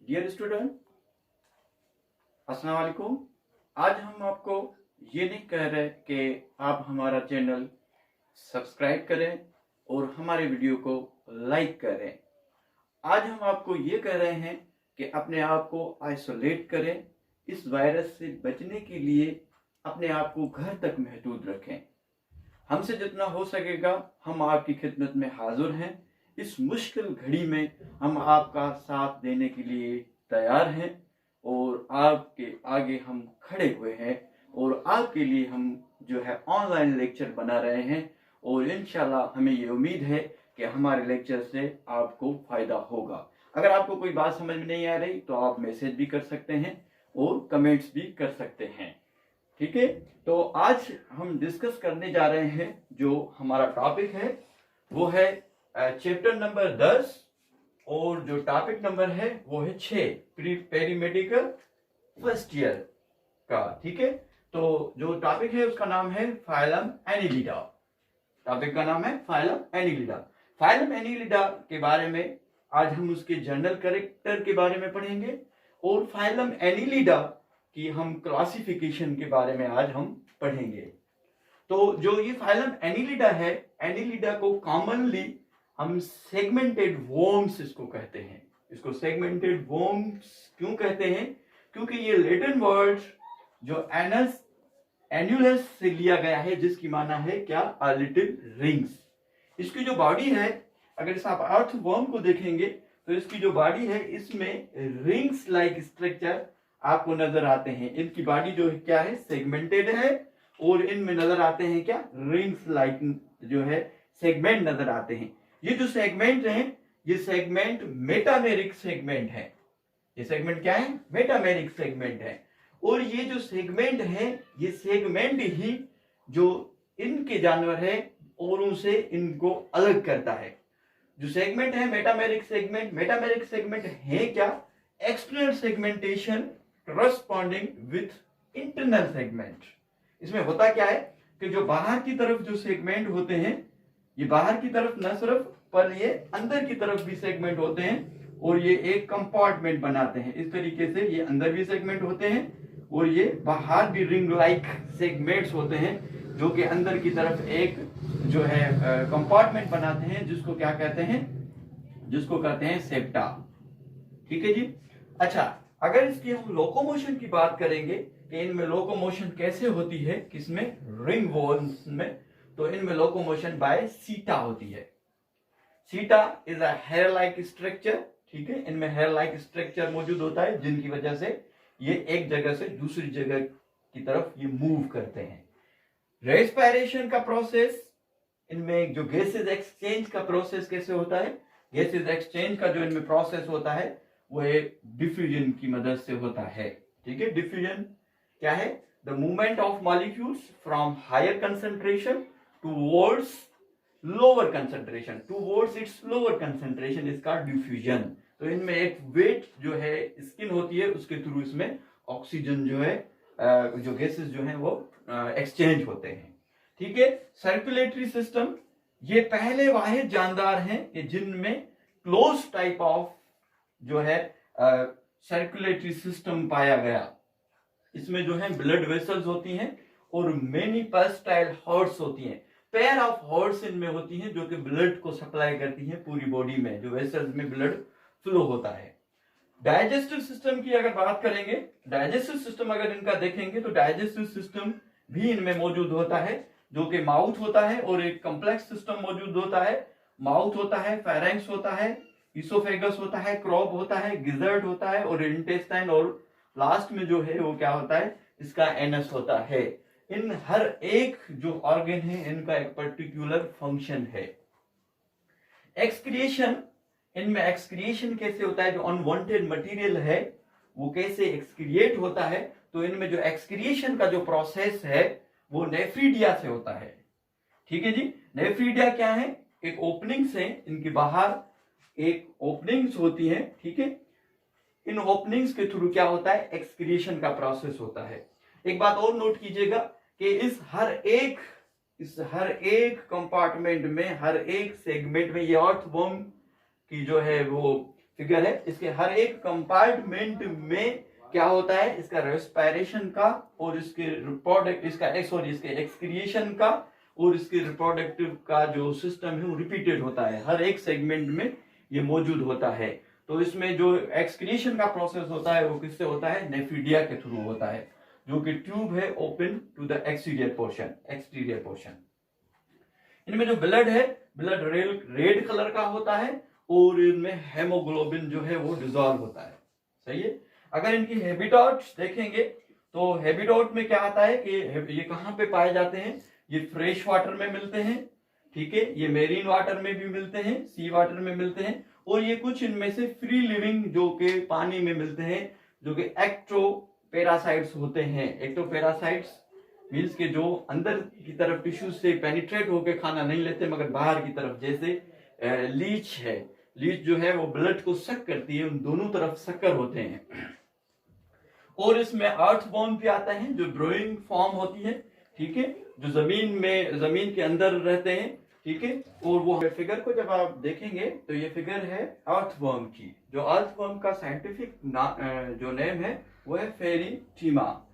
Dear student, अस्सलाम वालेकुम। आज हम आपको ये नहीं कह रहे कि आप हमारा चैनल सब्सक्राइब करें और हमारे वीडियो को लाइक करें। आज हम आपको ये कह रहे हैं कि अपने आप को आइसोलेट करें। इस वायरस से बचने के लिए अपने आप को घर तक महदूद रखें। हमसे जितना हो सकेगा हम आपकी खिदमत में हाजिर हैं। इस मुश्किल घड़ी में हम आपका साथ देने के लिए तैयार हैं और आपके आगे हम खड़े हुए हैं और आपके लिए हम जो है ऑनलाइन लेक्चर बना रहे हैं और इंशाल्लाह हमें ये उम्मीद है कि हमारे लेक्चर से आपको फायदा होगा। अगर आपको कोई बात समझ में नहीं आ रही तो आप मैसेज भी कर सकते हैं और कमेंट्स भी कर सकते हैं। ठीक है, तो आज हम डिस्कस करने जा रहे हैं जो हमारा टॉपिक है वो है चैप्टर नंबर 10 और जो टॉपिक नंबर है वो है 6 पेरीमेडिकल फर्स्ट ईयर का। ठीक है, तो जो टॉपिक है उसका नाम है फाइलम एनिलिडा। टॉपिक का नाम है फाइलम एनिलिडा। फाइलम एनिलिडा के बारे में आज हम उसके जनरल कैरेक्टर के बारे में पढ़ेंगे और फाइलम एनिलिडा की हम क्लासिफिकेशन के बारे में आज हम पढ़ेंगे। तो जो ये फाइलम एनिलिडा है, एनिलिडा को कॉमनली हम सेगमेंटेड वर्म्स इसको कहते हैं। इसको सेगमेंटेड वर्म्स क्यों कहते हैं? क्योंकि ये लैटिन वर्ड जो एनस एन्युलस से लिया गया है जिसकी माना है क्या? A little rings. इसकी जो बॉडी है, अगर इस आप अर्थ वर्म को देखेंगे तो इसकी जो बॉडी है इसमें रिंग्स लाइक स्ट्रक्चर आपको नजर आते हैं। इनकी बॉडी जो है क्या है? सेगमेंटेड है और इनमें नजर आते हैं क्या? रिंग्स लाइक जो है सेगमेंट नजर आते हैं। ये जो सेगमेंट है ये सेगमेंट मेटामेरिक सेगमेंट है। ये सेगमेंट क्या है? मेटामेरिक सेगमेंट है। और ये जो सेगमेंट है ये सेगमेंट ही जो इनके जानवर है औरों से इनको अलग करता है। जो सेगमेंट है मेटामेरिक सेगमेंट है क्या? External segmentation corresponding with internal segment. इसमें होता क्या है कि जो बाहर की तरफ जो सेगमेंट होते हैं ये बाहर की तरफ न सिर्फ पर ये अंदर की तरफ भी सेगमेंट होते हैं और ये एक कंपार्टमेंट बनाते हैं। इस तरीके से ये अंदर भी सेगमेंट होते हैं और ये बाहर भी रिंग लाइक सेगमेंट्स होते हैं जो कि अंदर की तरफ एक जो है कंपार्टमेंट बनाते हैं जिसको क्या कहते हैं? जिसको कहते हैं सेप्टा। ठीक है जी। अच्छा, अगर इसकी हम लोकोमोशन की बात करेंगे कि इनमें लोकोमोशन कैसे होती है, किसमें? रिंग वॉल्स में। तो इनमें लोकोमोशन बाय सीटा होती है। Seta is a hair like structure. ठीक है, इनमें हेयर लाइक स्ट्रक्चर मौजूद होता है जिनकी वजह से ये एक जगह से दूसरी जगह की तरफ ये मूव करते हैं। रेस्पिरेशन का प्रोसेस, इनमें जो गैसेज एक्सचेंज का प्रोसेस कैसे होता है? गैसेज एक्सचेंज का जो इनमें प्रोसेस होता है वो एक डिफ्यूजन की मदद से होता है। ठीक है, डिफ्यूजन क्या है? The movement of molecules from higher concentration towards lower concentration, towards its lower concentration is called diffusion. तो इनमें एक वेट जो है स्किन होती है उसके थ्रू इसमें ऑक्सीजन जो है जो गैसेस जो है वो एक्सचेंज होते हैं। ठीक है, सर्कुलेटरी सिस्टम, ये पहले वाहिद जानदार हैं कि जिनमें क्लोज टाइप ऑफ जो है सर्कुलेटरी सिस्टम पाया गया। इसमें जो है ब्लड वेसल्स होती हैं और मेनी पर्स्टाइल हॉर्ट्स होती हैं। पेयर ऑफ हॉर्ट्स इनमें होती हैं जो कि ब्लड को सप्लाई करती हैं पूरी बॉडी में, जो वेसल्स में ब्लड फ्लो होता है। डाइजेस्टिव सिस्टम की अगर बात करेंगे, डाइजेस्टिव सिस्टम अगर इनका देखेंगे तो डाइजेस्टिव सिस्टम भी इनमें मौजूद होता है जो कि माउथ होता है और एक कॉम्प्लेक्स सिस्टम मौजूद होता है। माउथ होता है, फेरेंक्स होता है, इसोफेगस होता है, क्रॉप होता है, गिजर्ड होता है और इंटेस्टाइन, और लास्ट में जो है वो क्या होता है? इसका एनस होता है। इन हर एक जो ऑर्गन है इनका एक पर्टिकुलर फंक्शन है। एक्सक्रिएशन, इनमें एक्सक्रिएशन कैसे होता है? जो अनवांटेड मटेरियल है वो कैसे एक्सक्रिएट होता है? तो इनमें जो एक्सक्रिएशन का जो प्रोसेस है वो नेफ्रीडिया से होता है। ठीक है जी। नेफ्रीडिया क्या है? एक ओपनिंग से इनके बाहर एक ओपनिंग्स होती है। ठीक है, इन ओपनिंग्स के थ्रू क्या होता है? एक्सक्रिएशन का प्रोसेस होता है। एक बात और नोट कीजिएगा कि इस हर एक कंपार्टमेंट में, हर एक सेगमेंट में ये अर्थवर्म की जो है वो फिगर है। इसके हर एक कंपार्टमेंट में क्या होता है, इसका रेस्पिरेशन का और इसके रिप्रोडक्ट इसके एक्सक्रिएशन का और इसके रिप्रोडक्टिव का जो सिस्टम है वो रिपीटेड होता है, हर एक सेगमेंट में ये मौजूद होता है। तो इसमें जो एक्सक्रिएशन का प्रोसेस होता है वो किससे होता है, नेफिडिया के थ्रू होता है, जो कि ट्यूब है open to the exterior portion. इनमें जो ब्लड है, ब्लड रेड कलर का होता है और इनमें हेमोग्लोबिन जो है वो डिजॉल्व होता है। सही है। अगर इनकी हैबिटेट्स देखेंगे तो हैबिटेट में क्या आता है कि ये कहाँ पे पाए जाते हैं, ये फ्रेश वाटर में मिलते हैं, ठीक है, ये मेरीन वाटर में भी मिलते हैं, सी वाटर में मिलते हैं, और ये कुछ इनमें से फ्री लिविंग जो कि पानी में मिलते हैं, जो कि एक्टोपैरासाइट्स होते हैं। एक्टोपैरासाइट्स मीन्स के जो अंदर की तरफ टिश्यू से पेनिट्रेट होकर खाना नहीं लेते मगर बाहर की तरफ, जैसे लीच है, लीच जो है वो ब्लड को सक करती है, उन दोनों तरफ सक्कर होते हैं। और इसमें अर्थवॉर्म भी आता है जो ब्रोइंग फॉर्म होती है, ठीक है, जो जमीन के अंदर रहते हैं, ठीक है। और वो फिगर को जब आप देखेंगे तो ये फिगर है अर्थवॉर्म की। जो अर्थवॉर्म का साइंटिफिक जो नेम है वो है फेरीटीमा,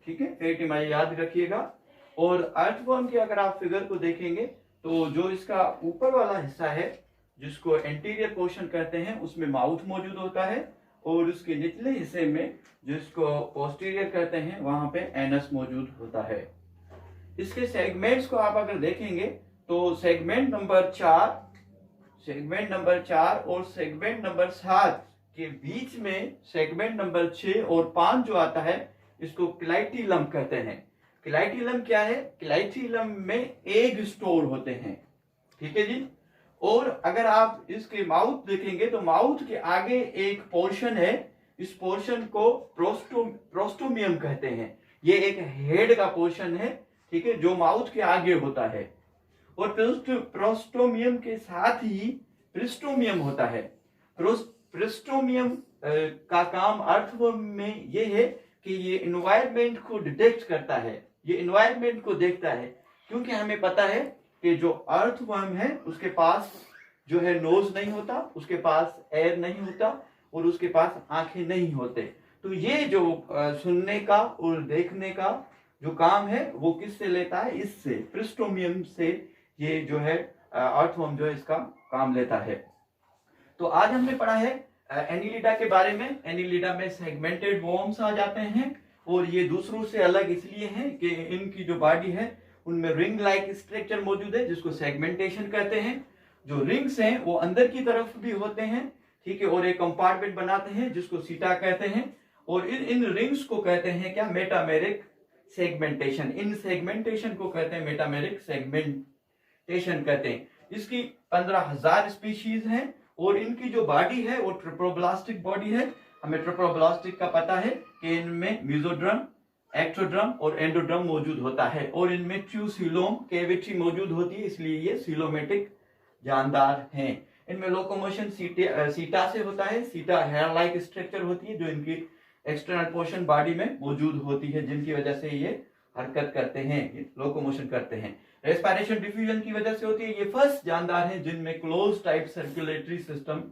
ठीक है, फेरीटीमा, ये याद रखिएगा। और अर्थवॉर्म की अगर आप फिगर को देखेंगे तो जो इसका ऊपर वाला हिस्सा है जिसको एंटीरियर पोर्शन कहते हैं उसमें माउथ मौजूद होता है, और उसके निचले हिस्से में जिसको पोस्टीरियर कहते हैं वहां पे एनस मौजूद होता है। इसके सेगमेंट्स को आप अगर देखेंगे तो सेगमेंट नंबर 4 और सेगमेंट नंबर 7 के बीच में सेगमेंट नंबर 6 और 5 जो आता है इसको क्लाइटिलम कहते हैं। क्लाइटिलम क्या है, क्लाइटिलम में एग स्टोर होते हैं, ठीक है जी। और अगर आप इसके माउथ देखेंगे तो माउथ के आगे एक पोर्शन है, इस पोर्शन को प्रोस्टोमियम कहते हैं। ये एक हेड का पोर्शन है, ठीक है, जो माउथ के आगे होता है। और प्रोस्टोमियम के साथ ही प्रिस्टोमियम होता है। प्रिस्टोमियम का काम अर्थवर्म में ये है कि ये एनवायरनमेंट को डिटेक्ट करता है, ये एनवायरनमेंट को देखता है, क्योंकि हमें पता है कि जो अर्थवर्म है उसके पास जो है नोज नहीं होता, उसके पास एयर नहीं होता और उसके पास आंखें नहीं होते। तो ये जो सुनने का और देखने का जो काम है वो किससे लेता है, इससे, प्रिस्टोमियम से ये जो है अर्थवर्म जो है इसका काम लेता है। तो आज हमने पढ़ा है एनिलिडा के बारे में। एनिलिडा में सेगमेंटेड वॉर्म्स आ जाते हैं और ये दूसरों से अलग इसलिए हैं कि इनकी जो बॉडी है उनमें रिंग लाइक स्ट्रक्चर मौजूद है जिसको सेगमेंटेशन कहते हैं। जो रिंग्स हैं वो अंदर की तरफ भी होते हैं, ठीक है, और एक कंपार्टमेंट बनाते हैं जिसको सीटा कहते हैं। और इन रिंग्स को कहते हैं क्या, मेटामेरिक सेगमेंटेशन। इन सेगमेंटेशन को कहते हैं मेटामेरिक सेगमेंटेशन कहते हैं। इसकी 15,000 स्पीशीज हैं और इनकी जो बॉडी है वो ट्रिप्लोब्लास्टिक बॉडी है। हमें ट्रिप्लोब्लास्टिक का पता है कि इनमें मेसोड्रम, एक्टोड्रम और एंडोड्रम मौजूद होता है और इनमें ट्यूसिलोम कैविटी मौजूद होती है, इसलिए ये सिलोमेटिक जानदार हैं। इनमें लोकोमोशन सीटा से होता है। सीटा हेयर लाइक स्ट्रक्चर होती है जो इनकी एक्सटर्नल पोर्शन बॉडी में मौजूद होती है, जिनकी वजह से ये हरकत करते हैं, लोकोमोशन करते हैं। रेस्पिरेशन डिफ्यूजन की वजह से होती है। ये फर्स्ट जानदार हैं जिनमें क्लोज टाइप सर्कुलेटरी सिस्टम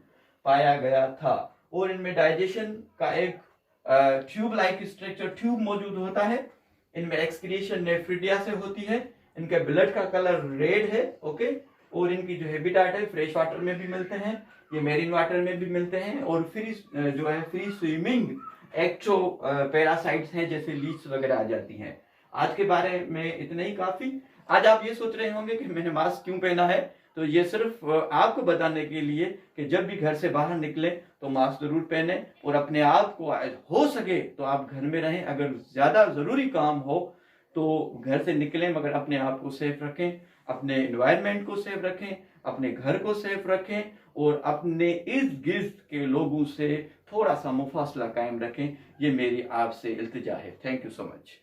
पाया गया था। और इनमें डाइजेशन का एक ट्यूब लाइक स्ट्रक्चर, ट्यूब मौजूद होता है। इनमें एक्सक्रीशन नेफ्रिडिया से होती है। इनके ब्लड का कलर रेड है, ओके। और इनकी जो हैबिटेट है फ्रेश वाटर में भी मिलते हैं, ये मेरीन वाटर में भी मिलते हैं, और फ्री जो है फ्री स्विमिंग एक्टो पैरासाइट्स हैं जैसे लीच वगैरह आ जाती हैं। आज के बारे में इतना ही काफी। आज आप ये सोच रहे होंगे कि मैंने मास्क क्यों पहना है, तो ये सिर्फ आपको बताने के लिए कि जब भी घर से बाहर निकले तो मास्क जरूर पहने और अपने आप को हो सके तो आप घर में रहें। अगर ज्यादा जरूरी काम हो तो घर से निकलें, मगर अपने आप को सेफ रखें, अपने एनवायरनमेंट को सेफ रखें, अपने घर को सेफ रखें और अपने इर्द गिर्द के लोगों से थोड़ा सा मुफासला कायम रखें। ये मेरी आपसे इल्तिजा है। Thank you so much.